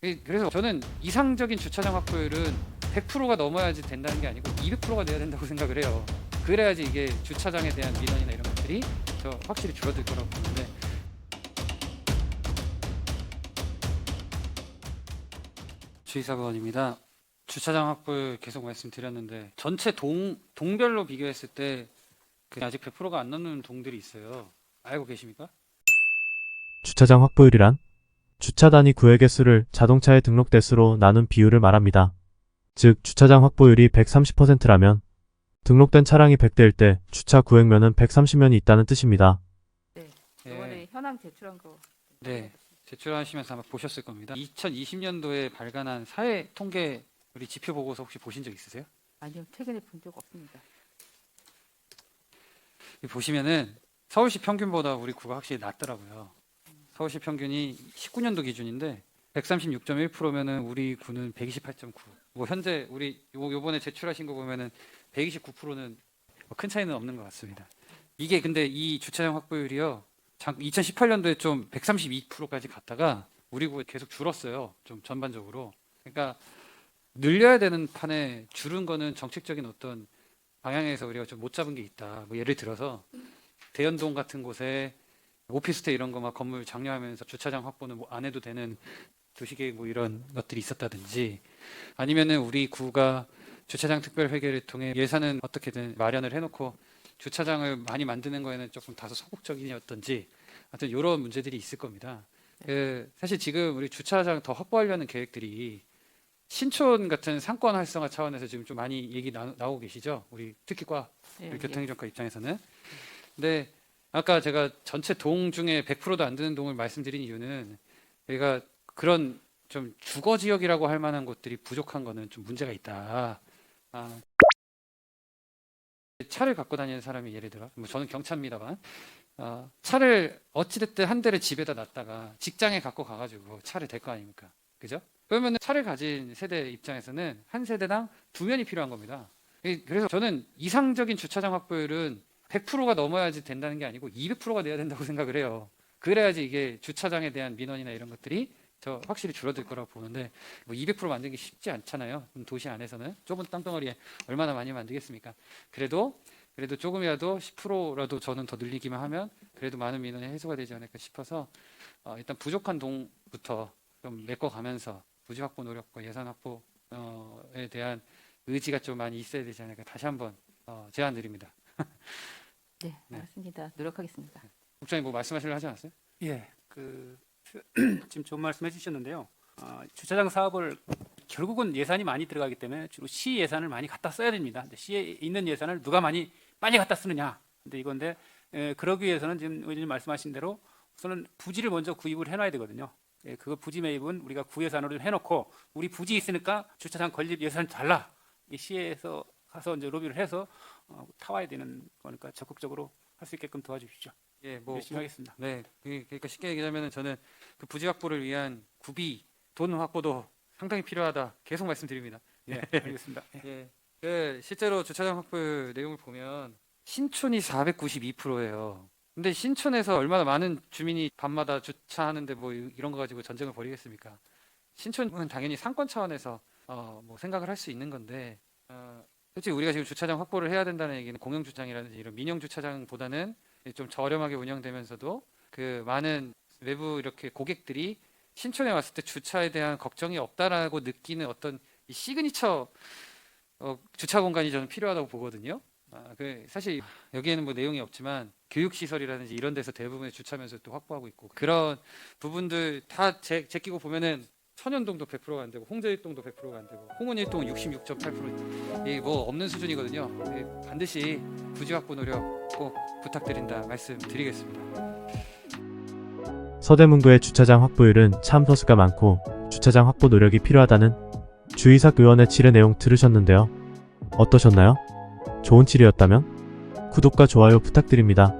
그래서 저는 이상적인 주차장 확보율은 100%가 넘어야지 된다는 게 아니고 200%가 돼야 된다고 생각을 해요. 그래야지 이게 주차장에 대한 민원이나 이런 것들이 저 확실히 줄어들 거라고 보는데, 주의사고원입니다. 주차장 확보율 계속 말씀드렸는데 전체 동별로 비교했을 때 아직 100%가 안 넘는 동들이 있어요. 알고 계십니까? 주차장 확보율이란 주차 단위 구획 개수를 자동차의 등록 대수로 나눈 비율을 말합니다. 즉 주차장 확보율이 130%라면 등록된 차량이 100대일 때 주차 구획면은 130면이 있다는 뜻입니다. 이번에 현황 제출한 거. 네, 제출하시면서 아마 보셨을 겁니다. 2020년도에 발간한 사회 통계 우리 지표 보고서 혹시 보신 적 있으세요? 아니요, 최근에 본 적 없습니다. 보시면은 서울시 평균보다 우리 구가 확실히 낮더라고요. 서울시 평균이 19년도 기준인데 136.1%면은 우리 구는 128.9. 뭐 현재 우리 요번에 제출하신 거 보면은 129%는 큰 차이는 없는 것 같습니다. 이게 근데 이 주차장 확보율이요. 2018년도에 좀 132%까지 갔다가 우리 구가 계속 줄었어요. 좀 전반적으로. 그러니까 늘려야 되는 판에 줄은 거는 정책적인 어떤 방향에서 우리가 좀 못 잡은 게 있다. 뭐 예를 들어서 대연동 같은 곳에 오피스텔 이런 거 막 건물 장려하면서 주차장 확보는 뭐 안 해도 되는 도시계획 뭐 이런 것들이 있었다든지, 아니면은 우리 구가 주차장 특별 회계를 통해 예산은 어떻게든 마련을 해놓고 주차장을 많이 만드는 거에는 조금 다소 소극적이었던지, 하여튼 이런 문제들이 있을 겁니다. 사실 지금 우리 주차장 더 확보하려는 계획들이 신촌 같은 상권 활성화 차원에서 지금 좀 많이 얘기 나오고 계시죠? 우리 특히과 예, 우리 교통행정과 입장에서는. 근데 아까 제가 전체 동 중에 100%도 안 되는 동을 말씀드린 이유는 저희가 그런 좀 주거 지역이라고 할 만한 곳들이 부족한 거는 좀 문제가 있다. 차를 갖고 다니는 사람이 예를 들어, 뭐 저는 경차입니다만, 차를 어찌됐든 한 대를 집에다 놨다가 직장에 갖고 가가지고 차를 댈 거 아닙니까? 그죠? 그러면 차를 가진 세대 입장에서는 한 세대당 2면이 필요한 겁니다. 그래서 저는 이상적인 주차장 확보율은 100%가 넘어야지 된다는 게 아니고 200%가 돼야 된다고 생각을 해요. 그래야지 이게 주차장에 대한 민원이나 이런 것들이 저 확실히 줄어들 거라고 보는데, 뭐 200% 만들기 쉽지 않잖아요. 도시 안에서는 좁은 땅덩어리에 얼마나 많이 만들겠습니까? 그래도 조금이라도 10%라도 저는 더 늘리기만 하면 그래도 많은 민원이 해소가 되지 않을까 싶어서 일단 부족한 동부터 좀 메꿔가면서 부지 확보 노력과 예산 확보에 대한 의지가 좀 많이 있어야 되지 않을까 다시 한번 제안 드립니다. 네, 알겠습니다. 노력하겠습니다. 국장님 뭐 말씀하시려 하지 않았어요? 예, 지금 좋은 말씀해 주셨는데요. 주차장 사업을 결국은 예산이 많이 들어가기 때문에 주로 시 예산을 많이 갖다 써야 됩니다. 근데 시에 있는 예산을 누가 빨리 갖다 쓰느냐. 근데 이건데 그러기 위해서는 지금 의원님 말씀하신 대로 우선은 부지를 먼저 구입을 해놔야 되거든요. 예, 그거 부지 매입은 우리가 구예산으로 해놓고 우리 부지 있으니까 주차장 건립 예산 달라. 이 시에서 가서 이제 로비를 해서 타와야 되는 거니까 적극적으로 할 수 있게끔 도와주십시오. 예, 뭐 열심히 하겠습니다. 네, 그러니까 쉽게 얘기하면 저는 그 부지 확보를 위한 구비, 돈 확보도 상당히 필요하다. 계속 말씀드립니다. 예, 알겠습니다. 예. 실제로 주차장 확보율 내용을 보면 신촌이 492%예요. 근데 신촌에서 얼마나 많은 주민이 밤마다 주차하는데 뭐 이런 거 가지고 전쟁을 벌이겠습니까? 신촌은 당연히 상권 차원에서 뭐 생각을 할 수 있는 건데, 솔직히 우리가 지금 주차장 확보를 해야 된다는 얘기는 공영 주차장이라든지 이런 민영 주차장보다는 좀 저렴하게 운영되면서도 그 많은 외부 이렇게 고객들이 신촌에 왔을 때 주차에 대한 걱정이 없다라고 느끼는 어떤 이 시그니처 주차 공간이 저는 필요하다고 보거든요. 사실 여기에는 뭐 내용이 없지만 교육시설이라든지 이런 데서 대부분의 주차면서 또 확보하고 있고, 그런 부분들 다 제끼고 보면은 천연동도 100%가 안 되고 홍제일동도 100%가 안 되고 홍은일동은 66.8%. 이게 뭐 없는 수준이거든요. 반드시 부지 확보 노력 꼭 부탁드린다 말씀드리겠습니다. 서대문구의 주차장 확보율은 참 서수가 많고 주차장 확보 노력이 필요하다는 주의삭 의원의 질의 내용 들으셨는데요. 어떠셨나요? 좋은 질의였다면 구독과 좋아요 부탁드립니다.